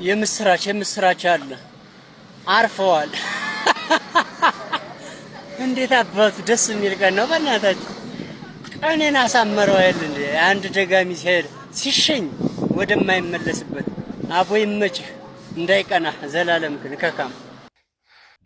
የምስራች አለ አርፈዋል። እንዴት አባቱ ደስ የሚል ቀን ነው። በእናታችሁ ቀኔን አሳመረው አይደል እንዴ? አንድ ደጋሚ ሲሄድ ሲሸኝ ወደማይመለስበት አቦ ይመችህ እንዳይቀና ዘላለም ከካም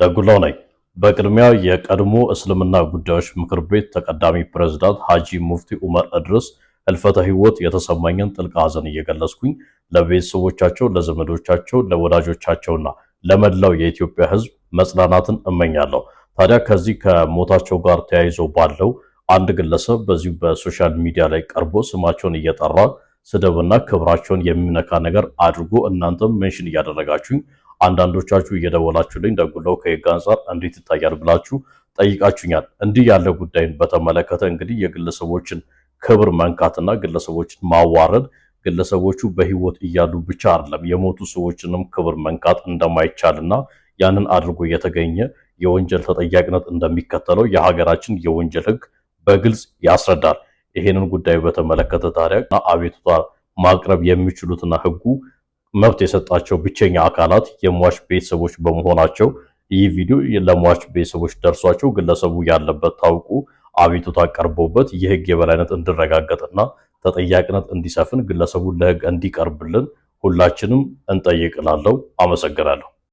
ደጉላው ነኝ። በቅድሚያ የቀድሞ እስልምና ጉዳዮች ምክር ቤት ተቀዳሚ ፕሬዝዳንት ሐጂ ሙፍቲ ዑመር እድሪስ ህልፈተ ህይወት የተሰማኝን ጥልቅ ሐዘን እየገለጽኩኝ ለቤተሰቦቻቸው፣ ለዘመዶቻቸው፣ ለወዳጆቻቸውና ለመላው የኢትዮጵያ ህዝብ መጽናናትን እመኛለሁ። ታዲያ ከዚህ ከሞታቸው ጋር ተያይዞ ባለው አንድ ግለሰብ በዚሁ በሶሻል ሚዲያ ላይ ቀርቦ ስማቸውን እየጠራ ስድብና ክብራቸውን የሚነካ ነገር አድርጎ እናንተም ሜንሽን እያደረጋችሁኝ አንዳንዶቻችሁ እየደወላችሁልኝ ደጉላው ከህግ አንፃር እንዴት ይታያል ብላችሁ ጠይቃችሁኛል። እንዲህ ያለ ጉዳይን በተመለከተ እንግዲህ የግለሰቦችን ክብር መንካትና ግለሰቦችን ማዋረድ ግለሰቦቹ በህይወት እያሉ ብቻ አይደለም የሞቱ ሰዎችንም ክብር መንካት እንደማይቻልና ያንን አድርጎ የተገኘ የወንጀል ተጠያቂነት እንደሚከተለው የሀገራችን የወንጀል ህግ በግልጽ ያስረዳል። ይሄንን ጉዳይ በተመለከተ ታዲያ አቤቱታ ማቅረብ የሚችሉትና ህጉ መብት የሰጣቸው ብቸኛ አካላት የሟች ቤተሰቦች በመሆናቸው ይህ ቪዲዮ ለሟች ቤተሰቦች ደርሷቸው ግለሰቡ ያለበት ታውቁ አቤቱታ ቀርቦበት የህግ የበላይነት እንዲረጋገጥና ተጠያቂነት እንዲሰፍን ግለሰቡ ለህግ እንዲቀርብልን ሁላችንም እንጠይቅላለሁ። አመሰግናለሁ።